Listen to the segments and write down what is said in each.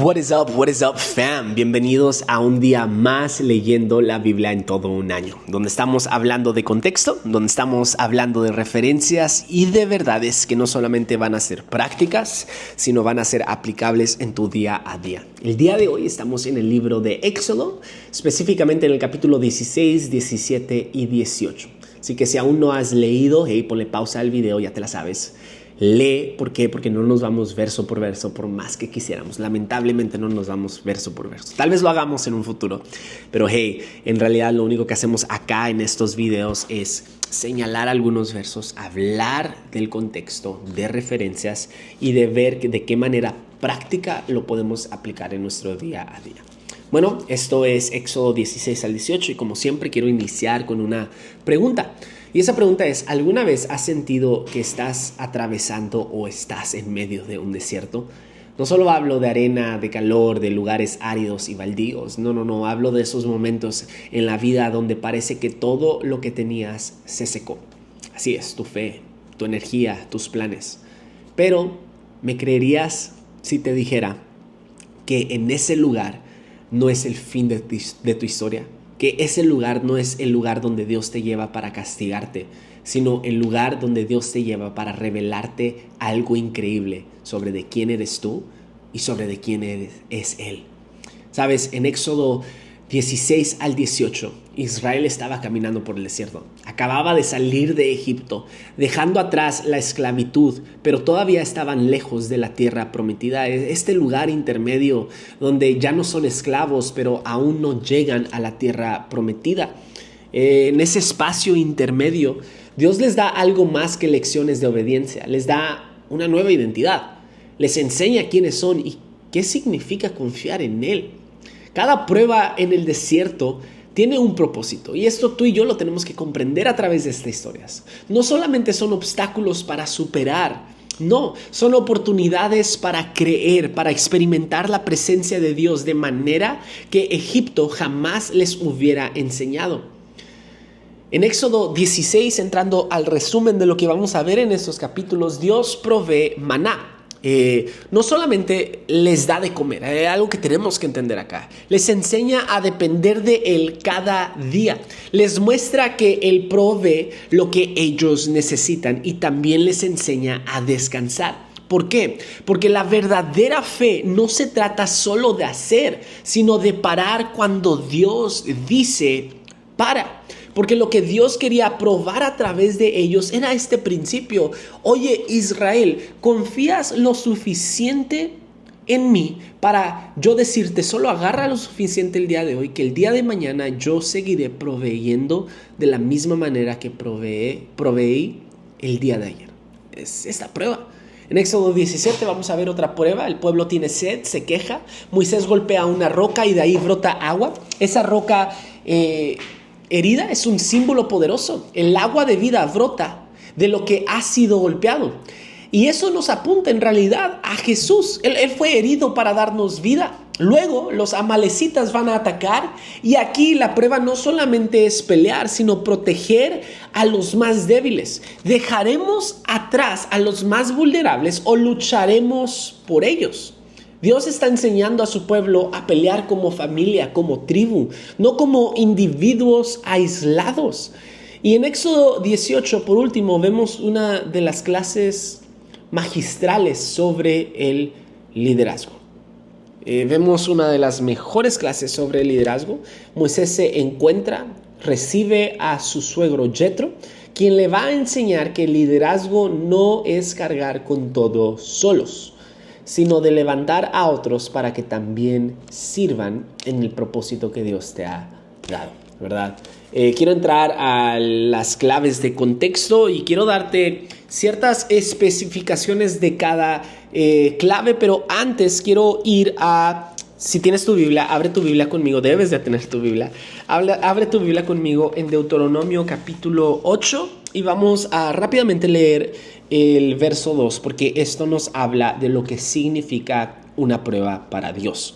What is up, fam? Bienvenidos a un día más leyendo la Biblia en todo un año, donde estamos hablando de contexto, donde estamos hablando de referencias y de verdades que no solamente van a ser prácticas, sino van a ser aplicables en tu día a día. El día de hoy estamos en el libro de Éxodo, específicamente en el capítulo 16, 17 y 18. Así que si aún no has leído, ponle pausa al video, ya te la sabes. Lee, ¿por qué? Porque no nos vamos verso por verso por más que quisiéramos. Lamentablemente no nos vamos verso por verso. Tal vez lo hagamos en un futuro, pero en realidad lo único que hacemos acá en estos videos es señalar algunos versos, hablar del contexto, de referencias y de ver de qué manera práctica lo podemos aplicar en nuestro día a día. Bueno, esto es Éxodo 16 al 18 y como siempre quiero iniciar con una pregunta. Y esa pregunta es, ¿alguna vez has sentido que estás atravesando o estás en medio de un desierto? No solo hablo de arena, de calor, de lugares áridos y baldíos. No, hablo de esos momentos en la vida donde parece que todo lo que tenías se secó. Así es, tu fe, tu energía, tus planes. Pero, ¿me creerías si te dijera que en ese lugar no es el fin de tu historia? Que ese lugar no es el lugar donde Dios te lleva para castigarte, sino el lugar donde Dios te lleva para revelarte algo increíble sobre de quién eres tú y sobre de quién es Él. Sabes, en Éxodo 16 al 18, Israel estaba caminando por el desierto. Acababa de salir de Egipto, dejando atrás la esclavitud, pero todavía estaban lejos de la tierra prometida. Este lugar intermedio donde ya no son esclavos, pero aún no llegan a la tierra prometida. En ese espacio intermedio, Dios les da algo más que lecciones de obediencia. Les da una nueva identidad. Les enseña quiénes son y qué significa confiar en Él. Cada prueba en el desierto tiene un propósito y esto tú y yo lo tenemos que comprender a través de estas historias. No solamente son obstáculos para superar, no, son oportunidades para creer, para experimentar la presencia de Dios de manera que Egipto jamás les hubiera enseñado. En Éxodo 16, entrando al resumen de lo que vamos a ver en estos capítulos, Dios provee maná. No solamente les da de comer, hay algo que tenemos que entender acá. Les enseña a depender de Él cada día. Les muestra que Él provee lo que ellos necesitan y también les enseña a descansar. ¿Por qué? Porque la verdadera fe no se trata solo de hacer, sino de parar cuando Dios dice para. Porque lo que Dios quería probar a través de ellos era este principio. Oye, Israel, ¿confías lo suficiente en mí para yo decirte, solo agarra lo suficiente el día de hoy, que el día de mañana yo seguiré proveyendo de la misma manera que proveí el día de ayer? Es esta prueba. En Éxodo 17 vamos a ver otra prueba. El pueblo tiene sed, se queja. Moisés golpea una roca y de ahí brota agua. Esa roca herida es un símbolo poderoso. El agua de vida brota de lo que ha sido golpeado. Y eso nos apunta en realidad a Jesús. Él fue herido para darnos vida. Luego los amalecitas van a atacar y aquí la prueba no solamente es pelear, sino proteger a los más débiles. ¿Dejaremos atrás a los más vulnerables o lucharemos por ellos? Dios está enseñando a su pueblo a pelear como familia, como tribu, no como individuos aislados. Y en Éxodo 18, por último, vemos una de las clases magistrales sobre el liderazgo. Vemos una de las mejores clases sobre el liderazgo. Moisés se encuentra, recibe a su suegro Jetro, quien le va a enseñar que el liderazgo no es cargar con todo solos, sino de levantar a otros para que también sirvan en el propósito que Dios te ha dado, ¿verdad? Quiero entrar a las claves de contexto y quiero darte ciertas especificaciones de cada clave, pero antes quiero ir a, si tienes tu Biblia, abre tu Biblia conmigo, debes de tener tu Biblia, abre tu Biblia conmigo en Deuteronomio capítulo 8 y vamos a rápidamente leer el verso 2, porque esto nos habla de lo que significa una prueba para Dios.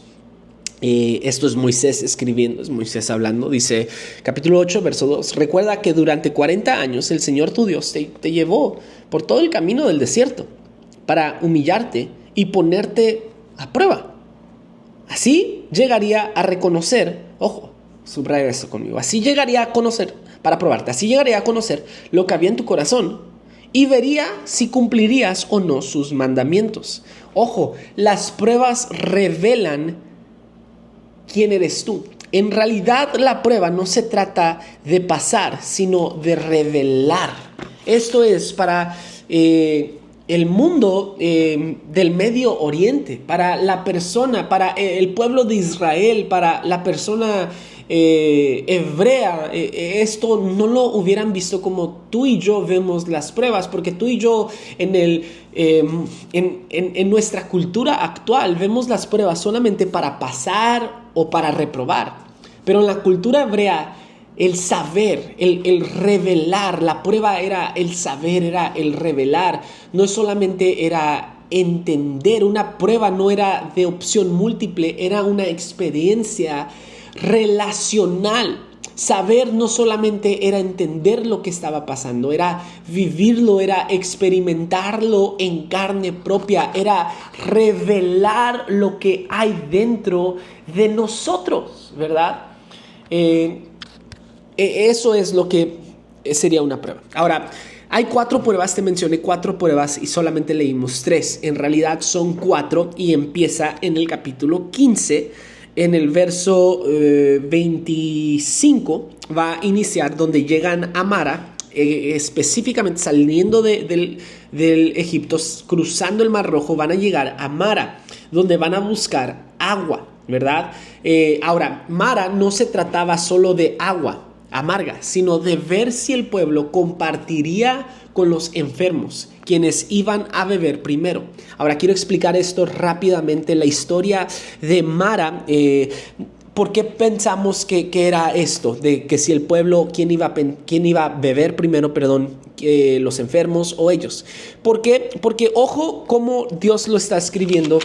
Esto es Moisés escribiendo, es Moisés hablando. Dice, capítulo 8, verso 2: recuerda que durante 40 años el Señor tu Dios te llevó por todo el camino del desierto para humillarte y ponerte a prueba. Así llegaría a reconocer, ojo, subraya esto conmigo, así llegaría a conocer, para probarte, así llegaría a conocer lo que había en tu corazón y vería si cumplirías o no sus mandamientos. Ojo, las pruebas revelan quién eres tú. En realidad la prueba no se trata de pasar, sino de revelar. Esto es para el mundo del Medio Oriente, para la persona, para el pueblo de Israel, para la persona hebrea. Esto no lo hubieran visto como tú y yo vemos las pruebas, porque tú y yo en nuestra cultura actual vemos las pruebas solamente para pasar o para reprobar. Pero en la cultura hebrea, el saber, el revelar, la prueba era el saber, era el revelar. No solamente era entender, una prueba no era de opción múltiple, era una experiencia relacional. Saber no solamente era entender lo que estaba pasando, era vivirlo, era experimentarlo en carne propia, era revelar lo que hay dentro de nosotros, ¿verdad? Eso es lo que sería una prueba. Ahora, hay 4 pruebas, te mencioné 4 pruebas y solamente leímos 3. En realidad son 4 y empieza en el capítulo 15. En el verso 25 va a iniciar donde llegan a Mara, específicamente saliendo del Egipto, cruzando el Mar Rojo, van a llegar a Mara, donde van a buscar agua, ¿verdad? Ahora, Mara no se trataba solo de agua amarga, sino de ver si el pueblo compartiría con los enfermos, quienes iban a beber primero. Ahora quiero explicar esto rápidamente, la historia de Mara. ¿Por qué pensamos que era esto? De que si el pueblo, ¿quién iba a beber primero, los enfermos o ellos? ¿Por qué? Porque ojo cómo Dios lo está escribiendo.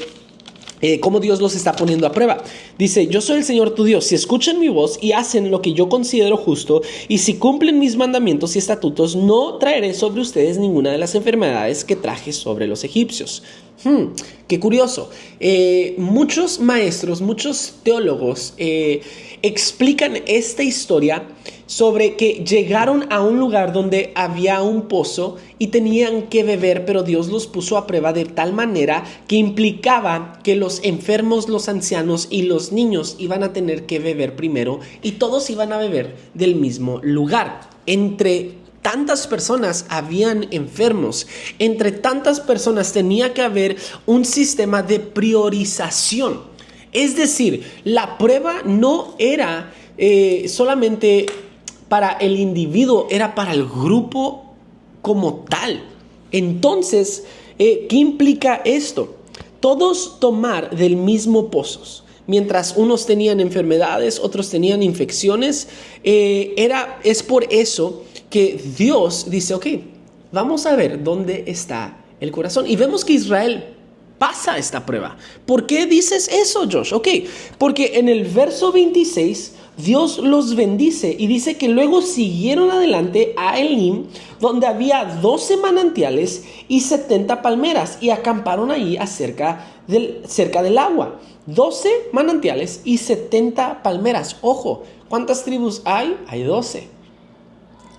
Cómo Dios los está poniendo a prueba. Dice: yo soy el Señor tu Dios. Si escuchan mi voz y hacen lo que yo considero justo, y si cumplen mis mandamientos y estatutos, no traeré sobre ustedes ninguna de las enfermedades que traje sobre los egipcios. Qué curioso. Muchos maestros, muchos teólogos explican esta historia sobre que llegaron a un lugar donde había un pozo y tenían que beber, pero Dios los puso a prueba de tal manera que implicaba que los enfermos, los ancianos y los niños iban a tener que beber primero, y todos iban a beber del mismo lugar. Entre tantas personas habían enfermos, entre tantas personas tenía que haber un sistema de priorización. Es decir, la prueba no era solamente para el individuo, era para el grupo como tal. Entonces, ¿qué implica esto? Todos tomar del mismo pozo. Mientras unos tenían enfermedades, otros tenían infecciones, es por eso que Dios dice: ok, vamos a ver dónde está el corazón. Y vemos que Israel pasa esta prueba. ¿Por qué dices eso, Josh? Ok, porque en el verso 26 Dios los bendice y dice que luego siguieron adelante a Elim, donde había 12 manantiales y 70 palmeras, y acamparon ahí cerca del agua. 12 manantiales y 70 palmeras. Ojo, ¿cuántas tribus hay? Hay 12.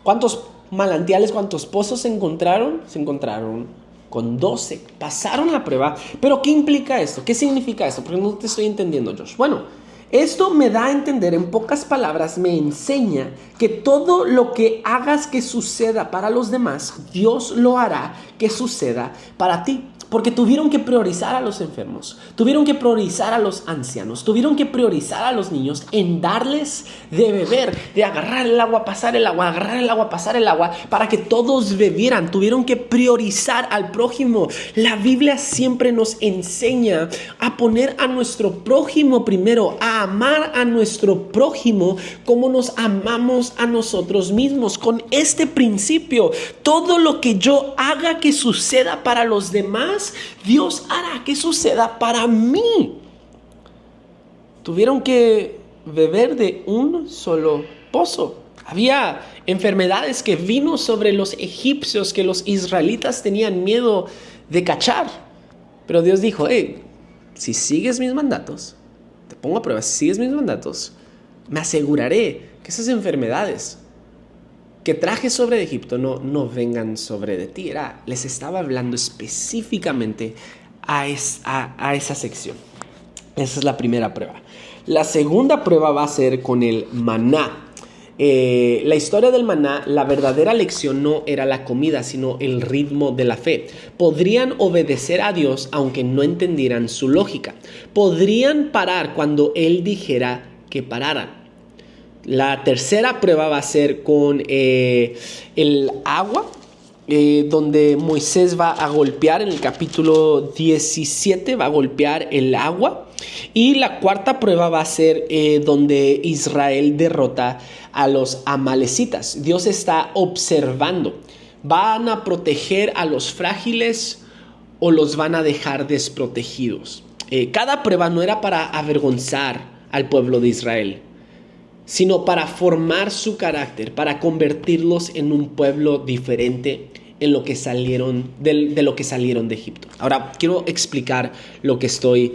¿Cuántos manantiales, cuántos pozos se encontraron? Se encontraron con 12. Pasaron la prueba. Pero ¿qué implica esto? ¿Qué significa esto? Porque no te estoy entendiendo, Josh. Bueno, esto me da a entender, en pocas palabras, me enseña que todo lo que hagas que suceda para los demás, Dios lo hará que suceda para ti. Porque tuvieron que priorizar a los enfermos, tuvieron que priorizar a los ancianos, tuvieron que priorizar a los niños en darles de beber, de agarrar el agua, pasar el agua, agarrar el agua, pasar el agua, para que todos bebieran. Tuvieron que priorizar al prójimo. La Biblia siempre nos enseña a poner a nuestro prójimo primero, a amar a nuestro prójimo como nos amamos a nosotros mismos. Con este principio, todo lo que yo haga que suceda para los demás, Dios hará que suceda para mí. Tuvieron que beber de un solo pozo. Había enfermedades que vino sobre los egipcios que los israelitas tenían miedo de cachar. Pero Dios dijo: si sigues mis mandatos, te pongo a prueba, si sigues mis mandatos, me aseguraré que esas enfermedades que traje sobre Egipto no vengan sobre de ti. Les estaba hablando específicamente a esa sección. Esa es la primera prueba. La segunda prueba va a ser con el maná. La historia del maná, la verdadera lección no era la comida, sino el ritmo de la fe. Podrían obedecer a Dios aunque no entendieran su lógica. Podrían parar cuando Él dijera que pararan. La tercera prueba va a ser con el agua, donde Moisés va a golpear en el capítulo 17, va a golpear el agua. Y la cuarta prueba va a ser donde Israel derrota a los amalecitas. Dios está observando. ¿Van a proteger a los frágiles o los van a dejar desprotegidos? Cada prueba no era para avergonzar al pueblo de Israel, sino para formar su carácter, para convertirlos en un pueblo diferente en lo que salieron de lo que salieron de Egipto. Ahora quiero explicar lo que estoy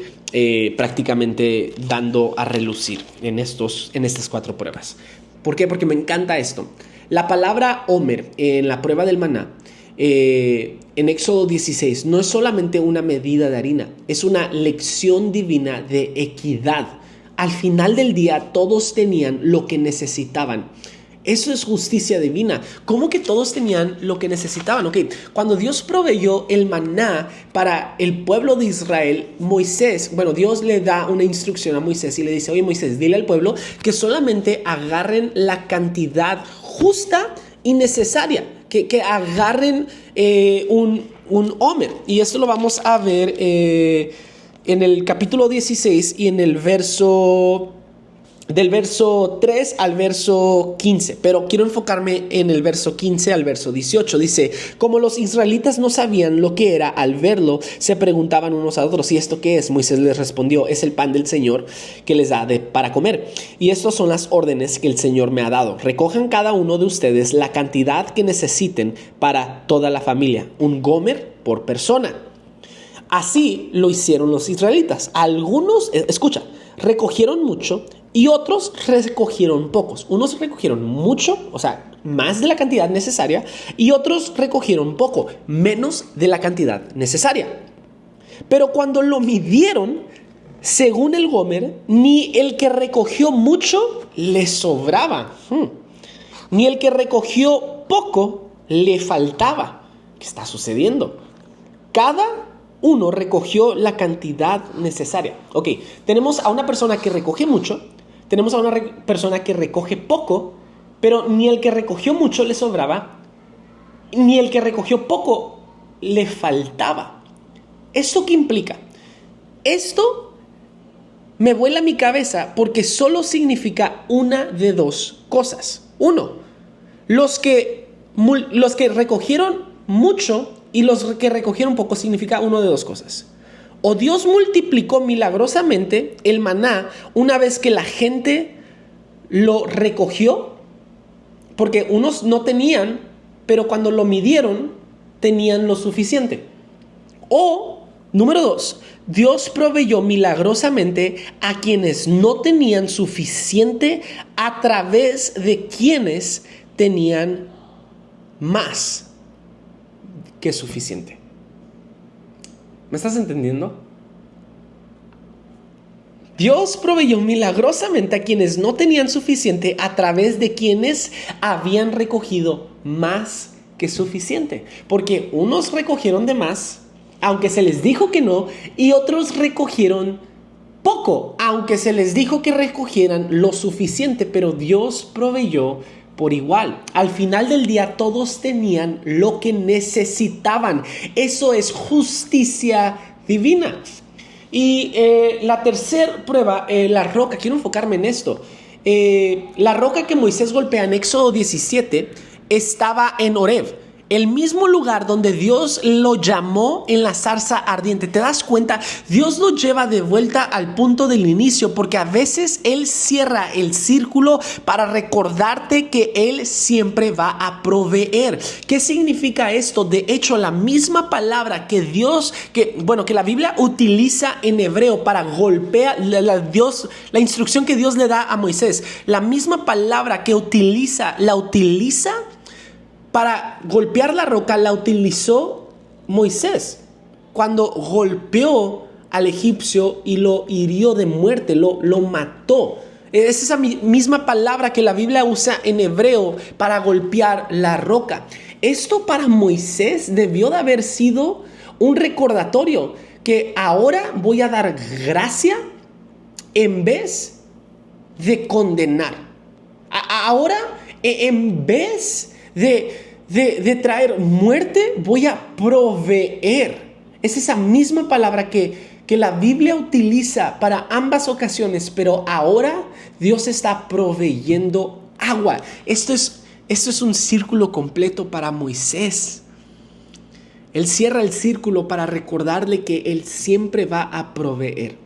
prácticamente dando a relucir en estas 4 pruebas. ¿Por qué? Porque me encanta esto. La palabra Omer en la prueba del maná, en Éxodo 16, no es solamente una medida de harina, es una lección divina de equidad. Al final del día todos tenían lo que necesitaban. Eso es justicia divina. ¿Cómo que todos tenían lo que necesitaban? Ok, cuando Dios proveyó el maná para el pueblo de Israel, Dios le da una instrucción a Moisés y le dice: oye Moisés, dile al pueblo que solamente agarren la cantidad justa y necesaria, que agarren un homer. Y esto lo vamos a ver en el capítulo 16 y en el del verso 3 al verso 15, pero quiero enfocarme en el verso 15 al verso 18. Dice: como los israelitas no sabían lo que era, al verlo se preguntaban unos a otros: ¿y esto qué es? Moisés les respondió: es el pan del Señor que les da para comer, y estas son las órdenes que el Señor me ha dado. Recojan cada uno de ustedes la cantidad que necesiten para toda la familia, un gomer por persona. Así lo hicieron los israelitas. Algunos, recogieron mucho y otros recogieron pocos. Unos recogieron mucho, o sea, más de la cantidad necesaria, y otros recogieron poco, menos de la cantidad necesaria. Pero cuando lo midieron, según el gomer, ni el que recogió mucho le sobraba, ni el que recogió poco le faltaba. ¿Qué está sucediendo? Cada uno recogió la cantidad necesaria. Ok, tenemos a una persona que recoge mucho, tenemos a una persona que recoge poco, pero ni el que recogió mucho le sobraba, ni el que recogió poco le faltaba. ¿Esto qué implica? Esto me vuela mi cabeza porque solo significa una de dos cosas. Uno, los que recogieron mucho y los que recogieron poco significa uno de dos cosas. O Dios multiplicó milagrosamente el maná una vez que la gente lo recogió, porque unos no tenían, pero cuando lo midieron tenían lo suficiente. O, número 2, Dios proveyó milagrosamente a quienes no tenían suficiente a través de quienes tenían más que suficiente. ¿Me estás entendiendo? Dios proveyó milagrosamente a quienes no tenían suficiente a través de quienes habían recogido más que suficiente. Porque unos recogieron de más, aunque se les dijo que no, y otros recogieron poco, aunque se les dijo que recogieran lo suficiente, pero Dios proveyó por igual. Al final del día todos tenían lo que necesitaban. Eso es justicia divina. Y la tercera prueba, la roca, quiero enfocarme en esto. La roca que Moisés golpea en Éxodo 17 estaba en Horeb. El mismo lugar donde Dios lo llamó en la zarza ardiente. ¿Te das cuenta? Dios lo lleva de vuelta al punto del inicio, porque a veces Él cierra el círculo para recordarte que Él siempre va a proveer. ¿Qué significa esto? De hecho, la misma palabra que la Biblia utiliza en hebreo para golpear la instrucción que Dios le da a Moisés, la misma palabra que la utiliza para golpear la roca, la utilizó Moisés cuando golpeó al egipcio y lo hirió de muerte, lo mató. Es esa misma palabra que la Biblia usa en hebreo para golpear la roca. Esto para Moisés debió de haber sido un recordatorio que ahora voy a dar gracia en vez de condenar. Ahora, en vez de traer muerte, voy a proveer. Es esa misma palabra que la Biblia utiliza para ambas ocasiones, pero ahora Dios está proveyendo agua. Esto es un círculo completo para Moisés. Él cierra el círculo para recordarle que Él siempre va a proveer.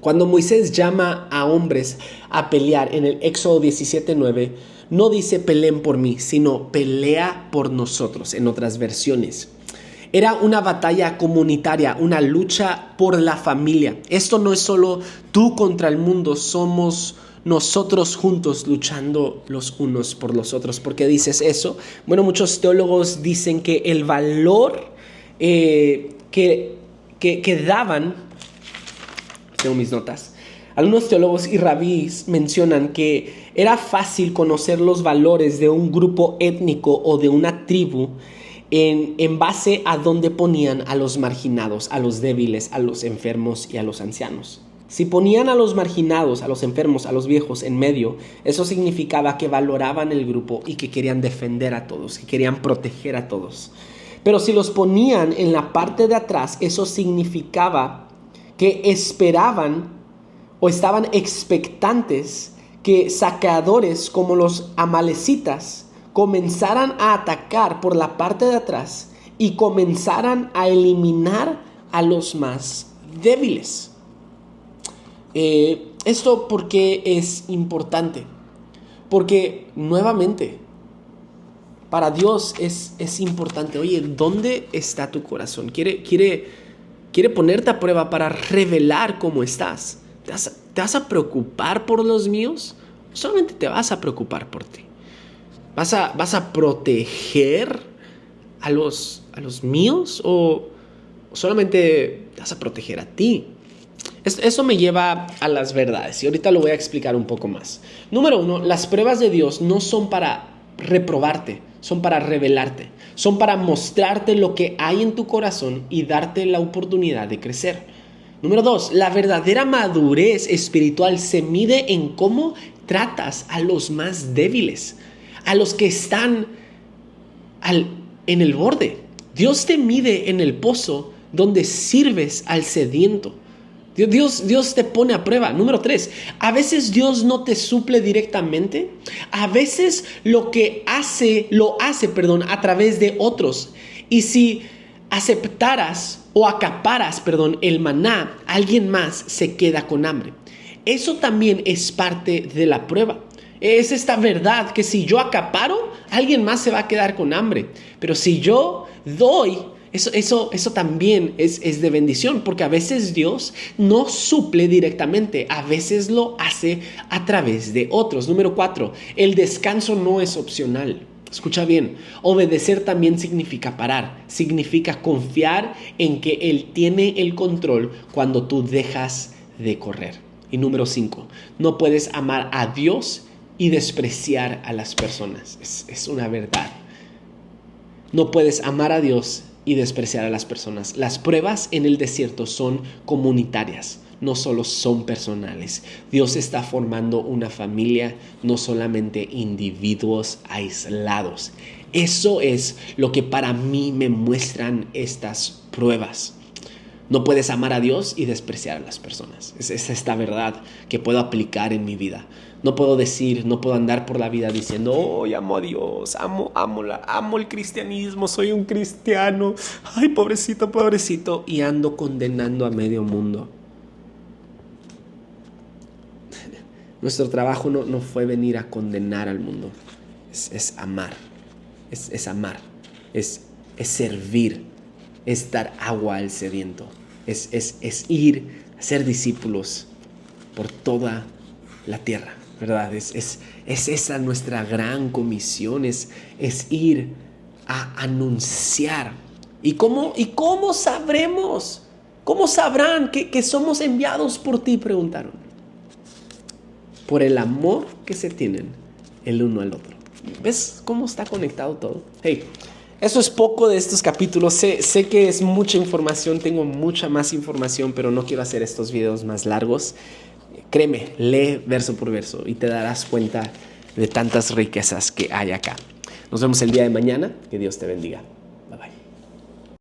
Cuando Moisés llama a hombres a pelear en el Éxodo 17:9, no dice peleen por mí, sino pelea por nosotros en otras versiones. Era una batalla comunitaria, una lucha por la familia. Esto no es solo tú contra el mundo, somos nosotros juntos luchando los unos por los otros. ¿Por qué dices eso? Bueno, muchos teólogos dicen que el valor que daban, tengo mis notas, algunos teólogos y rabís mencionan que era fácil conocer los valores de un grupo étnico o de una tribu en base a dónde ponían a los marginados, a los débiles, a los enfermos y a los ancianos. Si ponían a los marginados, a los enfermos, a los viejos en medio, eso significaba que valoraban el grupo y que querían defender a todos, que querían proteger a todos. Pero si los ponían en la parte de atrás, eso significaba que esperaban o estaban expectantes que saqueadores como los amalecitas comenzaran a atacar por la parte de atrás y comenzaran a eliminar a los más débiles. Esto porque es importante, porque nuevamente para Dios es importante. Oye, ¿dónde está tu corazón? Quiere ponerte a prueba para revelar cómo estás. ¿Te vas a preocupar por los míos? Solamente te vas a preocupar por ti. ¿Vas a proteger a los míos o solamente te vas a proteger a ti? Eso me lleva a las verdades y ahorita lo voy a explicar un poco más. Número 1, las pruebas de Dios no son para reprobarte, son para revelarte, son para mostrarte lo que hay en tu corazón y darte la oportunidad de crecer. Número 2, la verdadera madurez espiritual se mide en cómo tratas a los más débiles, a los que están en el borde. Dios te mide en el pozo donde sirves al sediento. Dios te pone a prueba. Número 3, a veces Dios no te suple directamente. A veces lo hace a través de otros. Y si aceptaras o acaparas, el maná, alguien más se queda con hambre. Eso también es parte de la prueba. Es esta verdad que si yo acaparo, alguien más se va a quedar con hambre. Pero si yo doy, eso también es de bendición, porque a veces Dios no suple directamente, a veces lo hace a través de otros. Número 4, el descanso no es opcional. Escucha bien, obedecer también significa parar, significa confiar en que Él tiene el control cuando tú dejas de correr. Y número 5, no puedes amar a Dios y despreciar a las personas. Es una verdad. No puedes amar a Dios y despreciar a las personas. Las pruebas en el desierto son comunitarias, no solo son personales. Dios está formando una familia, no solamente individuos aislados. Eso es lo que para mí me muestran estas pruebas. No puedes amar a Dios y despreciar a las personas. Es esta verdad que puedo aplicar en mi vida. No puedo andar por la vida diciendo, oh, amo a Dios, amo el cristianismo, soy un cristiano, ay, pobrecito, pobrecito, y ando condenando a medio mundo. Nuestro trabajo no fue venir a condenar al mundo, es amar, es amar, es servir, es dar agua al sediento, es ir a ser discípulos por toda la tierra, ¿verdad? Es esa nuestra gran comisión, es ir a anunciar. ¿Y cómo sabremos? ¿Cómo sabrán que somos enviados por ti? Preguntaron. Por el amor que se tienen el uno al otro. ¿Ves cómo está conectado todo? Hey, eso es poco de estos capítulos. Sé que es mucha información, tengo mucha más información, pero no quiero hacer estos videos más largos. Créeme, lee verso por verso y te darás cuenta de tantas riquezas que hay acá. Nos vemos el día de mañana. Que Dios te bendiga.